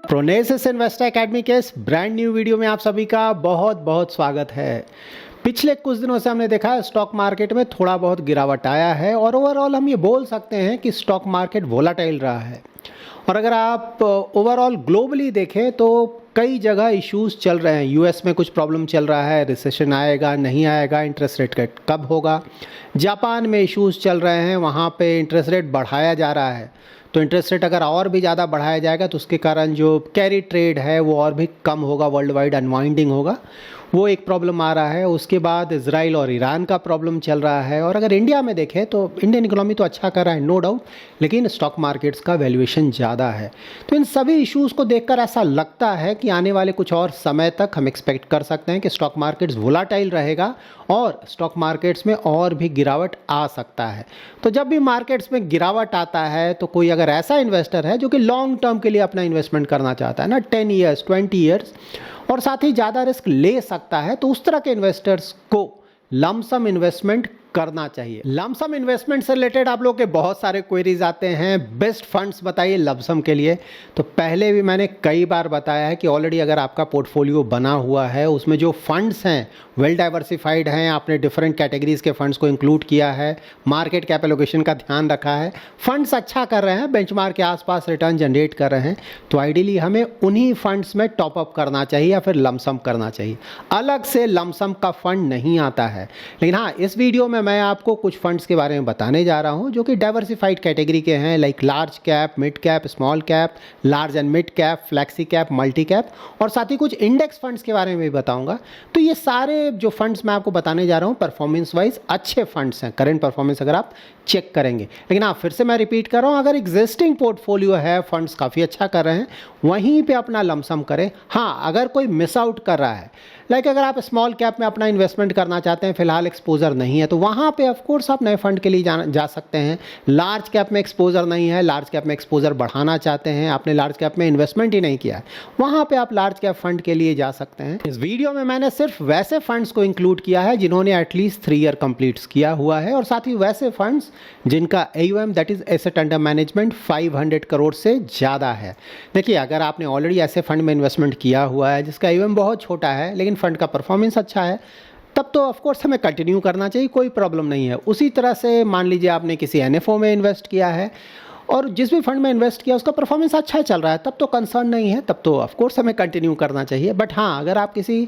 प्रोनेसिस investor academy के इस brand new video में आप सभी का बहुत बहुत स्वागत है। पिछले कुछ दिनों से हमने देखा है स्टॉक मार्केट में थोड़ा बहुत गिरावट आया है और ओवरऑल हम ये बोल सकते हैं कि स्टॉक मार्केट वोलाटाइल रहा है। और अगर आप ओवरऑल ग्लोबली देखें तो कई जगह इश्यूज चल रहे हैं। यूएस में कुछ प्रॉब्लम चल रहा है, रिसेशन आएगा नहीं आएगा, इंटरेस्ट रेट कट कब होगा। जापान में इश्यूज चल रहे हैं, वहाँ पे इंटरेस्ट रेट बढ़ाया जा रहा है। तो इंटरेस्ट रेट अगर और भी ज़्यादा बढ़ाया जाएगा तो उसके कारण जो कैरी ट्रेड है वो और भी कम होगा, वर्ल्ड वाइड अनवाइंडिंग होगा, वो एक प्रॉब्लम आ रहा है। उसके बाद इजराइल और ईरान का प्रॉब्लम चल रहा है। और अगर इंडिया में देखें तो इंडियन इकोनॉमी तो अच्छा कर रहा है, नो डाउट, लेकिन स्टॉक मार्केट्स का वैल्यूएशन ज़्यादा है। तो इन सभी इश्यूज़ को देखकर ऐसा लगता है कि आने वाले कुछ और समय तक हम एक्सपेक्ट कर सकते हैं कि स्टॉक मार्केट्स वोलाटाइल रहेगा और स्टॉक मार्केट्स में और भी गिरावट आ सकता है। तो जब भी मार्केट्स में गिरावट आता है तो कोई अगर ऐसा इन्वेस्टर है जो कि लॉन्ग टर्म के लिए अपना इन्वेस्टमेंट करना चाहता है ना, 10 ईयर्स 20 ईयर्स, और साथ ही ज़्यादा रिस्क ले सकता है, तो उस तरह के इन्वेस्टर्स को लमसम इन्वेस्टमेंट करना चाहिए। लमसम इन्वेस्टमेंट से रिलेटेड आप लोग के बहुत सारे क्वेरीज आते हैं, बेस्ट फंड्स बताइए लमसम के लिए। तो पहले भी मैंने कई बार बताया है कि ऑलरेडी अगर आपका पोर्टफोलियो बना हुआ है, उसमें जो फंड्स हैं वेल डाइवर्सिफाइड हैं, आपने डिफरेंट कैटेगरीज के फंड्स को इंक्लूड किया है, मार्केट कैप एलोकेशन का ध्यान रखा है, फंड्स अच्छा कर रहे हैं, बेंचमार्क के आसपास रिटर्न जनरेट कर रहे हैं, तो आइडियली हमें उन्हीं फंड्स में टॉपअप करना चाहिए या फिर लमसम करना चाहिए। अलग से लमसम का फंड नहीं आता है। लेकिन हाँ, इस वीडियो में मैं आपको कुछ फंड्स के बारे में बताने जा रहा हूं जो कि डाइवर्सिफाइड कैटेगरी के हैं, like large cap, mid cap, small cap, large and mid cap, flexi cap, multi cap, और साथ ही कुछ इंडेक्स फंड्स के बारे में भी बताऊंगा। तो ये सारे जो फंड्स मैं आपको बताने जा रहा हूं परफॉर्मेंस वाइज अच्छे फंड्स हैं, करंट परफॉर्मेंस अगर आप चेक करेंगे। लेकिन हाँ, फिर से मैं रिपीट कर रहा हूं, अगर एग्जिस्टिंग पोर्टफोलियो है, फंड्स काफ़ी अच्छा कर रहे हैं, वहीं पे अपना लमसम करें। हाँ, अगर कोई मिस आउट कर रहा है, लाइक अगर आप स्मॉल कैप में अपना इन्वेस्टमेंट करना चाहते हैं, फिलहाल एक्सपोजर नहीं है, तो वहाँ पे ऑफ कोर्स आप नए फंड के लिए जा सकते हैं। लार्ज कैप में एक्सपोजर नहीं है, लार्ज कैप में एक्सपोजर बढ़ाना चाहते हैं, आपने लार्ज कैप में इन्वेस्टमेंट ही नहीं किया है, वहाँ पे आप लार्ज कैप फंड के लिए जा सकते हैं। इस वीडियो में मैंने सिर्फ वैसे फंड्स को इंक्लूड किया है जिन्होंने एटलीस्ट 3 ईयर कंप्लीट किया हुआ है, और साथ ही वैसे फंड्स जिनका AUM that is asset under management 500 crore से ज़्यादा है। देखिए, अगर आपने ऑलरेडी ऐसे फंड में इन्वेस्टमेंट किया हुआ है जिसका AUM बहुत छोटा है लेकिन फंड का परफॉर्मेंस अच्छा है, तब तो ऑफ कोर्स हमें कंटिन्यू करना चाहिए, कोई प्रॉब्लम नहीं है। उसी तरह से मान लीजिए आपने किसी NFO में इन्वेस्ट किया है और जिस भी फंड में इन्वेस्ट किया उसका परफॉर्मेंस अच्छा चल रहा है, तब तो कंसर्न नहीं है, तब तो ऑफ कोर्स हमें कंटिन्यू करना चाहिए। बट हाँ, अगर आप किसी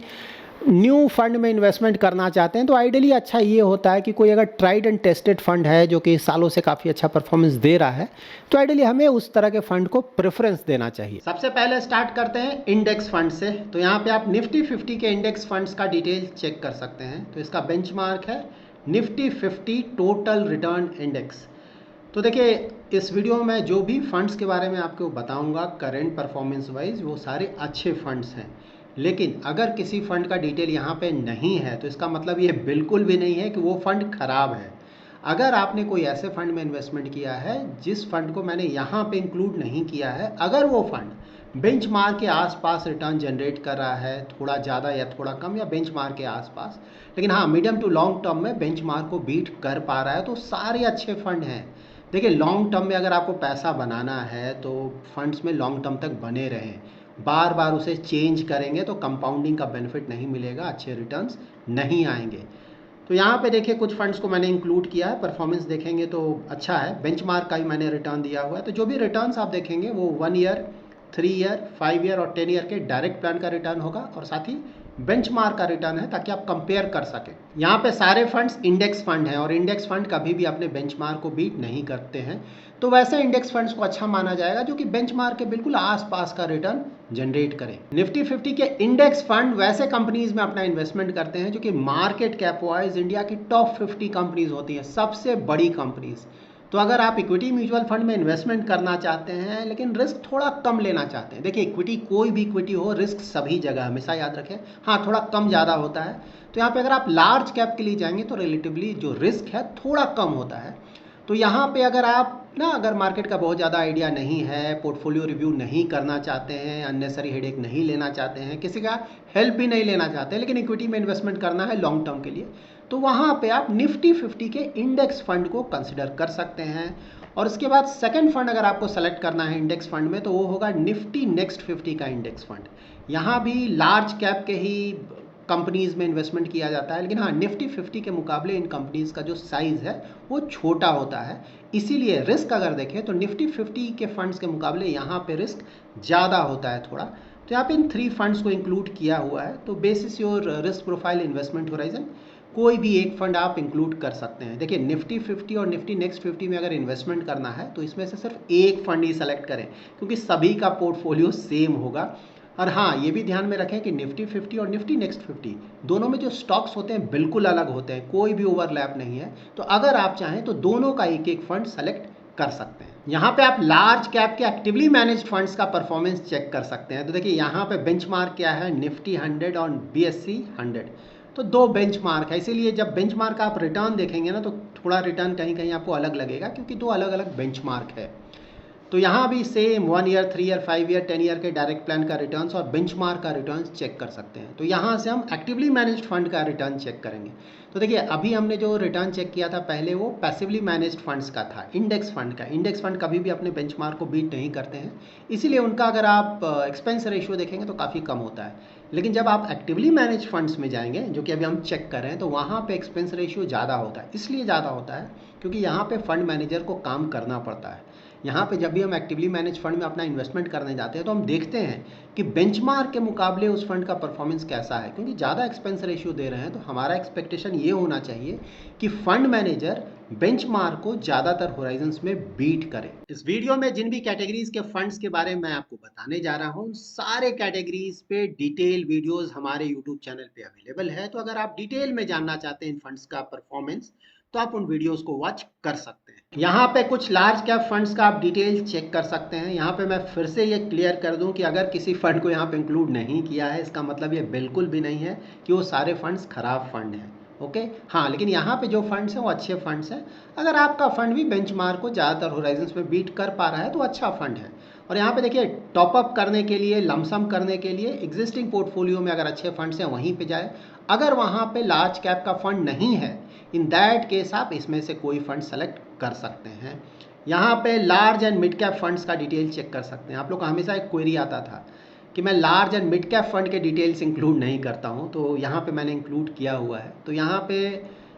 न्यू फंड में इन्वेस्टमेंट करना चाहते हैं तो आइडियली अच्छा ये होता है कि कोई अगर ट्राइड एंड टेस्टेड फंड है जो कि सालों से काफ़ी अच्छा परफॉर्मेंस दे रहा है, तो आइडियली हमें उस तरह के फंड को प्रेफरेंस देना चाहिए। सबसे पहले स्टार्ट करते हैं इंडेक्स फंड से। तो यहाँ पे आप निफ्टी 50 के इंडेक्स फंड्स का डिटेल चेक कर सकते हैं। तो इसका बेंचमार्क है निफ्टी 50 टोटल रिटर्न इंडेक्स। तो देखिए, इस वीडियो में जो भी फंड्स के बारे में आपको बताऊंगा करेंट परफॉर्मेंस वाइज, वो सारे अच्छे फंड्स हैं। लेकिन अगर किसी फंड का डिटेल यहाँ पे नहीं है तो इसका मतलब ये बिल्कुल भी नहीं है कि वो फंड खराब है। अगर आपने कोई ऐसे फंड में इन्वेस्टमेंट किया है जिस फंड को मैंने यहाँ पे इंक्लूड नहीं किया है, अगर वो फंड बेंचमार्क के आसपास रिटर्न जनरेट कर रहा है, थोड़ा ज़्यादा या थोड़ा कम या बेंचमार्क के आसपास, लेकिन हाँ मीडियम टू लॉन्ग टर्म में बेंचमार्क को बीट कर पा रहा है, तो सारे अच्छे फंड हैं। देखिए, लॉन्ग टर्म में अगर आपको पैसा बनाना है तो फंड्स में लॉन्ग टर्म तक बने रहें। बार बार उसे चेंज करेंगे तो कंपाउंडिंग का बेनिफिट नहीं मिलेगा, अच्छे रिटर्न्स नहीं आएंगे। तो यहाँ पे देखिए, कुछ फंड्स को मैंने इंक्लूड किया है, परफॉर्मेंस देखेंगे तो अच्छा है, बेंचमार्क का ही मैंने रिटर्न दिया हुआ है। तो जो भी रिटर्न्स आप देखेंगे वो 1 ईयर, 3 ईयर, 5 ईयर और 10 ईयर के डायरेक्ट प्लान का रिटर्न होगा, और साथ ही बेंचमार्क का रिटर्न है, ताकि आप कंपेयर कर सकें। यहाँ पे सारे फंड्स इंडेक्स फंड हैं और इंडेक्स फंड कभी भी अपने बेंचमार्क को बीट नहीं करते हैं। तो वैसे इंडेक्स फंड्स को अच्छा माना जाएगा जो कि बेंचमार्क के बिल्कुल आसपास का रिटर्न जनरेट करें। निफ्टी 50 के इंडेक्स फंड वैसे कंपनीज में अपना इन्वेस्टमेंट करते हैं जो कि मार्केट कैप वाइज इंडिया की टॉप 50 कंपनीज होती हैं, सबसे बड़ी कंपनीज। तो अगर आप इक्विटी म्यूचुअल फंड में इन्वेस्टमेंट करना चाहते हैं लेकिन रिस्क थोड़ा कम लेना चाहते हैं, देखिए इक्विटी कोई भी इक्विटी हो, रिस्क सभी जगह हमेशा याद रखें, हाँ थोड़ा कम ज़्यादा होता है। तो यहाँ पे अगर आप लार्ज कैप के लिए जाएंगे तो रिलेटिवली जो रिस्क है थोड़ा कम होता है। तो यहाँ पे अगर आप अगर मार्केट का बहुत ज़्यादा आइडिया नहीं है, पोर्टफोलियो रिव्यू नहीं करना चाहते हैं, अननेसरी हेडेक नहीं लेना चाहते हैं, किसी का हेल्प भी नहीं लेना चाहते, लेकिन इक्विटी में इन्वेस्टमेंट करना है लॉन्ग टर्म के लिए, तो वहाँ पे आप निफ्टी 50 के इंडेक्स फंड को कंसिडर कर सकते हैं। और उसके बाद सेकंड फंड अगर आपको सेलेक्ट करना है इंडेक्स फंड में, तो वो होगा निफ्टी नेक्स्ट 50 का इंडेक्स फंड। यहाँ भी लार्ज कैप के ही कंपनीज में इन्वेस्टमेंट किया जाता है, लेकिन हाँ निफ्टी 50 के मुकाबले इन कंपनीज का जो साइज़ है वो छोटा होता है, इसीलिए रिस्क अगर देखें तो निफ्टी 50 के फंड्स के मुकाबले यहाँ पे रिस्क ज़्यादा होता है थोड़ा। तो यहाँ पे इन 3 फंड्स को इंक्लूड किया हुआ है। तो basis your risk profile investment horizon कोई भी एक फंड आप इंक्लूड कर सकते हैं। देखिए निफ्टी 50 और निफ्टी नेक्स्ट 50 में अगर इन्वेस्टमेंट करना है तो इसमें से सिर्फ एक फंड ही सेलेक्ट करें, क्योंकि सभी का पोर्टफोलियो सेम होगा। और हाँ ये भी ध्यान में रखें कि निफ्टी 50 और निफ्टी नेक्स्ट 50 दोनों में जो स्टॉक्स होते हैं बिल्कुल अलग होते हैं, कोई भी ओवरलैप नहीं है। तो अगर आप चाहें तो दोनों का एक एक फंड सेलेक्ट कर सकते हैं। यहाँ पे आप लार्ज कैप के एक्टिवली मैनेज्ड फंड्स का परफॉर्मेंस चेक कर सकते हैं। तो देखिए यहाँ पे बेंचमार्क क्या है, निफ्टी 100 और BSE 100। तो 2 बेंचमार्क है, इसीलिए जब बेंचमार्क आप रिटर्न देखेंगे ना तो थोड़ा रिटर्न कहीं कहीं आपको अलग लगेगा, क्योंकि 2 अलग अलग बेंचमार्क है। तो यहाँ भी same 1 year, 3 year, 5 year, 10 year के डायरेक्ट प्लान का रिटर्न्स और बेंचमार्क का रिटर्न्स चेक कर सकते हैं। तो यहाँ से हम एक्टिवली मैनेज्ड फंड का रिटर्न चेक करेंगे। तो देखिए अभी हमने जो रिटर्न चेक किया था पहले वो पैसिवली मैनेज्ड फंड्स का था, इंडेक्स फंड का। इंडेक्स फंड कभी भी अपने बेंचमार्क को बीट नहीं करते हैं, इसीलिए उनका अगर आप एक्सपेंस रेशियो देखेंगे तो काफ़ी कम होता है। लेकिन जब आप एक्टिवली मैनेज फंड्स में जाएंगे, जो कि अभी हम चेक कर रहे हैं, तो वहाँ पे एक्सपेंस रेशियो ज़्यादा होता है। इसलिए ज़्यादा होता है क्योंकि यहाँ पे फंड मैनेजर को काम करना पड़ता है। यहाँ पे जब भी हम एक्टिवली मैनेज फंड में अपना इन्वेस्टमेंट करने जाते हैं तो हम देखते हैं कि बेंचमार्क के मुकाबले उस फंड का परफॉर्मेंस कैसा है, क्योंकि ज़्यादा एक्सपेंस रेशियो दे रहे हैं तो हमारा एक्सपेक्टेशन ये होना चाहिए कि फंड मैनेजर बेंचमार्क को ज़्यादातर होराइजन्स में बीट करे। इस वीडियो में जिन भी कैटेगरीज के फंड्स के बारे में मैं आपको बताने जा रहा हूँ, सारे कैटेगरीज पे डिटेल वीडियोस हमारे यूट्यूब चैनल पे अवेलेबल है। तो अगर आप डिटेल में जानना चाहते हैं इन फंड्स का परफॉर्मेंस तो आप उन वीडियोस को वॉच कर सकते हैं। यहाँ पे कुछ लार्ज कैप फंड्स का आप डिटेल चेक कर सकते हैं। यहाँ पे मैं फिर से ये क्लियर कर दूं कि अगर किसी फंड को यहाँ पे इंक्लूड नहीं किया है, इसका मतलब ये बिल्कुल भी नहीं है कि वो सारे फंड्स खराब फंड हैं। ओके हाँ, लेकिन यहाँ पे जो फंड्स हैं वो अच्छे फंड्स हैं। अगर आपका फंड भी बेंचमार्क को ज़्यादातर होराइजन्स में बीट कर पा रहा है तो अच्छा फंड है। और यहाँ पे देखिए टॉपअप करने के लिए, लमसम करने के लिए एग्जिस्टिंग पोर्टफोलियो में अगर अच्छे फंड्स हैं वहीं पे जाए। अगर वहाँ पे लार्ज कैप का फंड नहीं है, इन दैट केस आप इसमें से कोई फंड सेलेक्ट कर सकते हैं। यहाँ पे large and mid cap funds का डिटेल चेक कर सकते हैं। आप लोग का हमेशा एक क्वेरी आता था कि मैं large and mid cap fund के डिटेल्स इंक्लूड नहीं करता हूँ, तो यहाँ पे मैंने इंक्लूड किया हुआ है। तो यहाँ पे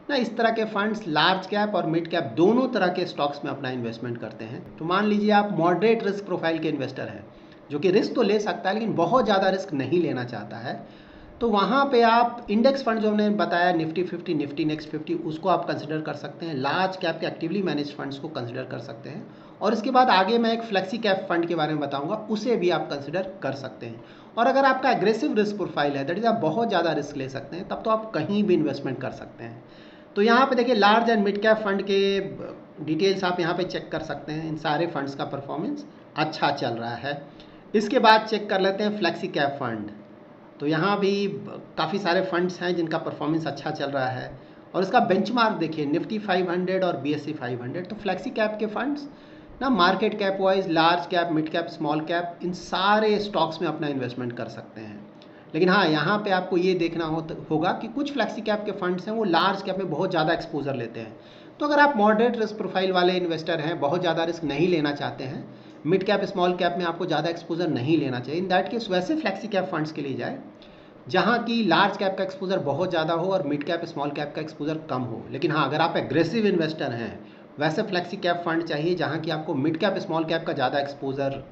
ना इस तरह के फंड्स लार्ज कैप और मिड कैप दोनों तरह के स्टॉक्स में अपना इन्वेस्टमेंट करते हैं। तो मान लीजिए आप मॉडरेट रिस्क प्रोफाइल के इन्वेस्टर हैं, जो कि रिस्क तो ले सकता है लेकिन बहुत ज़्यादा रिस्क नहीं लेना चाहता है, तो वहाँ पे आप इंडेक्स फंड जो हमने बताया निफ्टी 50, निफ्टी नेक्स्ट 50, उसको आप कंसिडर कर सकते हैं। लार्ज कैप के एक्टिवली मैनेज फंड्स को कंसिडर कर सकते हैं। और इसके बाद आगे मैं एक फ्लेक्सी कैप फंड के बारे में बताऊंगा, उसे भी आप कंसिडर कर सकते हैं। और अगर आपका एग्रेसिव रिस्क प्रोफाइल है, दैट इज आप बहुत ज़्यादा रिस्क ले सकते हैं, तब तो आप कहीं भी इन्वेस्टमेंट कर सकते हैं। तो यहाँ पे देखिए large and mid cap fund के डिटेल्स आप यहाँ पे चेक कर सकते हैं। इन सारे फंड्स का परफॉर्मेंस अच्छा चल रहा है। इसके बाद चेक कर लेते हैं फ्लेक्सी कैप फंड। तो यहाँ भी काफ़ी सारे फंड्स हैं जिनका परफॉर्मेंस अच्छा चल रहा है। और इसका बेंचमार्क देखिए निफ्टी 500 और BSE 500। तो फ्लेक्सी कैप के फंड्स ना market cap wise large cap, mid cap, small cap, इन सारे स्टॉक्स में अपना इन्वेस्टमेंट कर सकते हैं। लेकिन हाँ यहाँ पे आपको ये देखना होगा कि कुछ फ्लेक्सी कैप के फंड्स हैं वो लार्ज कैप में बहुत ज़्यादा एक्सपोजर लेते हैं। तो अगर आप मॉडरेट रिस्क प्रोफाइल वाले इन्वेस्टर हैं, बहुत ज़्यादा रिस्क नहीं लेना चाहते हैं, मिड कैप स्मॉल कैप में आपको ज़्यादा एक्सपोजर नहीं लेना चाहिए, इन दैट केस वैसे फ्लेक्सी कैप फंड्स के लिए जाए जहाँ की लार्ज कैप का एक्सपोजर बहुत ज़्यादा हो और मिड कैप स्मॉल कैप का एक्सपोजर कम हो। लेकिन हाँ अगर आप एग्रेसिव इन्वेस्टर हैं, वैसे फ्लेक्सी कैप फंड चाहिए जहाँ की आपको मिड कैप स्मॉल कैप का ज़्यादा एक्सपोजर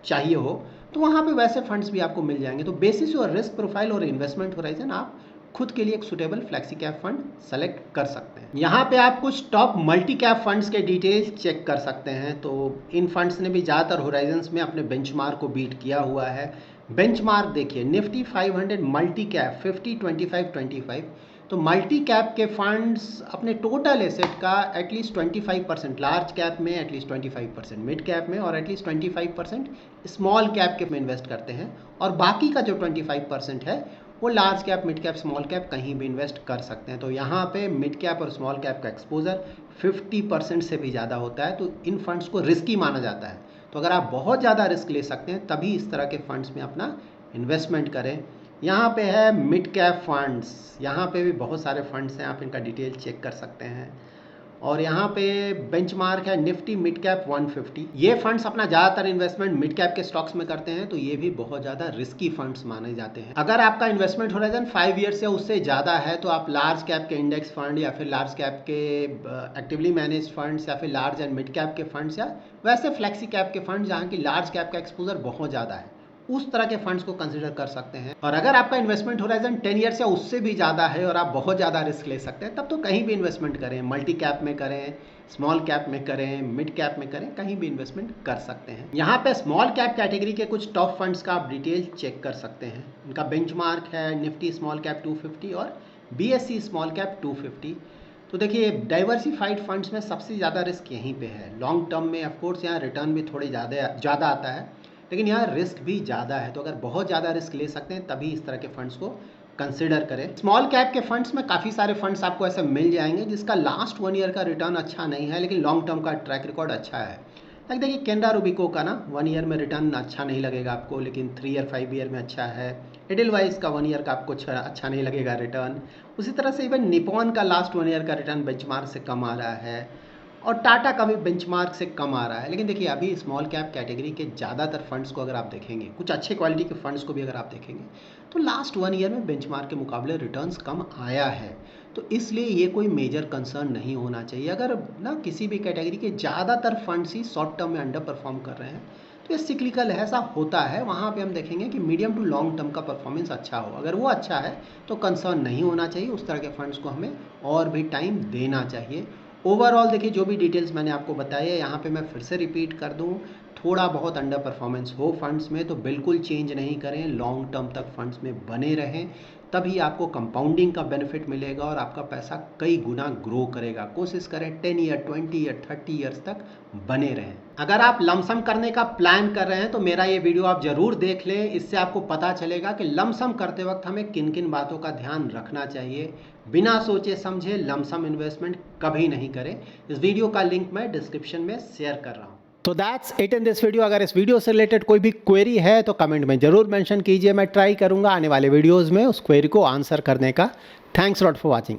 चाहिए हो, तो वहाँ पे वैसे फंड्स भी आपको मिल जाएंगे। तो बेसिस और रिस्क प्रोफाइल और इन्वेस्टमेंट होराइजन आप खुद के लिए एक suitable flexi cap fund select कर सकते हैं। यहाँ पे आप कुछ टॉप मल्टी कैप फंड्स के डिटेल्स चेक कर सकते हैं। तो इन फंड्स ने भी ज़्यादातर होराइजन्स में अपने बेंचमार्क को बीट किया हुआ है। बेंचमार्क देखिए निफ्टी 500 मल्टी कैप 50, 25, 25। तो मल्टी कैप के फंड्स अपने टोटल एसेट का एटलीस्ट 25%, लार्ज कैप में एटलीस्ट 25%, मिड कैप में और एटलीस्ट 25% स्मॉल कैप के में इन्वेस्ट करते हैं। और बाकी का जो 25% है वो large cap, mid cap, small cap कहीं भी इन्वेस्ट कर सकते हैं। तो यहाँ पे मिड कैप और स्मॉल कैप का एक्सपोजर 50% से भी ज़्यादा होता है, तो इन फंड्स को रिस्की माना जाता है। तो अगर आप बहुत ज़्यादा रिस्क ले सकते हैं तभी इस तरह के फंड्स में अपना इन्वेस्टमेंट करें। यहाँ पे है मिड कैप फंड्स, यहाँ पे भी बहुत सारे फंड्स हैं, आप इनका डिटेल चेक कर सकते हैं। और यहाँ पे बेंचमार्क है निफ्टी मिड कैप 150। ये फंड्स अपना ज़्यादातर इन्वेस्टमेंट मिड कैप के स्टॉक्स में करते हैं, तो ये भी बहुत ज़्यादा रिस्की फंड्स माने जाते हैं। अगर आपका इन्वेस्टमेंट होराइजन 5 ईयर्स या उससे ज़्यादा है तो आप लार्ज कैप के इंडेक्स फंड या फिर लार्ज कैप के एक्टिवली मैनेज फंड्स या फिर लार्ज एंड मिड कैप के फंड्स या वैसे फ्लेक्सी कैप के फंड जहाँ की लार्ज कैप का एक्सपोजर बहुत ज़्यादा है, उस तरह के फंड्स को कंसीडर कर सकते हैं। और अगर आपका इन्वेस्टमेंट होराइजन 10 ईयर्स या उससे भी ज़्यादा है और आप बहुत ज़्यादा रिस्क ले सकते हैं, तब तो कहीं भी इन्वेस्टमेंट करें, मल्टी कैप में करें, स्मॉल कैप में करें, मिड कैप में करें, कहीं भी इन्वेस्टमेंट कर सकते हैं। यहाँ पे स्मॉल कैप कैटेगरी के कुछ टॉप फंड्स का आप डिटेल चेक कर सकते हैं। उनका बेंचमार्क है निफ्टी स्मॉल कैप 250 और BSE स्मॉल कैप 250। तो देखिए डाइवर्सिफाइड फंड्स में सबसे ज़्यादा रिस्क यहीं पे है। लॉन्ग टर्म में ऑफकोर्स यहाँ रिटर्न भी थोड़ी ज़्यादा आता है, लेकिन यहाँ रिस्क भी ज़्यादा है। तो अगर बहुत ज़्यादा रिस्क ले सकते हैं तभी इस तरह के फंड्स को कंसिडर करें। स्मॉल कैप के फंड्स में काफ़ी सारे फंड्स आपको ऐसे मिल जाएंगे जिसका लास्ट 1 ईयर का रिटर्न अच्छा नहीं है, लेकिन लॉन्ग टर्म का ट्रैक रिकॉर्ड अच्छा है। लाइक देखिए कैनरा रूबिको का ना 1 ईयर में रिटर्न अच्छा नहीं लगेगा आपको, लेकिन 3 ईयर 5 ईयर में अच्छा है। एडिलवाइज का 1 ईयर का आपको अच्छा नहीं लगेगा रिटर्न। उसी तरह से इवन निपॉन का लास्ट 1 ईयर का रिटर्न बेंचमार्क से कम आ रहा है और टाटा का भी बेंचमार्क से कम आ रहा है। लेकिन देखिए अभी स्मॉल कैप कैटेगरी के ज़्यादातर फंड्स को अगर आप देखेंगे, कुछ अच्छे क्वालिटी के फंड्स को भी अगर आप देखेंगे, तो लास्ट 1 ईयर में बेंचमार्क के मुकाबले रिटर्न्स कम आया है। तो इसलिए ये कोई मेजर कंसर्न नहीं होना चाहिए। अगर ना किसी भी कैटेगरी के ज़्यादातर फंड्स ही शॉर्ट टर्म में अंडर परफॉर्म कर रहे हैं, तो ये सिक्लिकल है, ऐसा होता है। वहाँ पे हम देखेंगे कि मीडियम टू लॉन्ग टर्म का परफॉर्मेंस अच्छा हो, अगर वो अच्छा है तो कंसर्न नहीं होना चाहिए। उस तरह के फंड्स को हमें और भी टाइम देना चाहिए। ओवरऑल देखिए जो भी डिटेल्स मैंने आपको बताई है, यहाँ पे मैं फिर से रिपीट कर दूँ, थोड़ा बहुत अंडर परफॉर्मेंस हो फंड्स में तो बिल्कुल चेंज नहीं करें, लॉन्ग टर्म तक फंड्स में बने रहें, तभी आपको कंपाउंडिंग का बेनिफिट मिलेगा और आपका पैसा कई गुना ग्रो करेगा। कोशिश करें 10 ईयर 20 ईयर 30 ईयर्स तक बने रहें। अगर आप लमसम करने का प्लान कर रहे हैं तो मेरा ये वीडियो आप ज़रूर देख लें। इससे आपको पता चलेगा कि लमसम करते वक्त हमें किन किन बातों का ध्यान रखना चाहिए। बिना सोचे समझे लमसम इन्वेस्टमेंट कभी नहीं करें। इस वीडियो का लिंक मैं डिस्क्रिप्शन में शेयर कर रहा हूँ। तो that's it in this video. अगर इस वीडियो से रिलेटेड कोई भी क्वेरी है तो कमेंट में ज़रूर मेंशन कीजिए। मैं ट्राई करूँगा आने वाले वीडियोज़ में उस क्वेरी को आंसर करने का। Thanks lot for watching.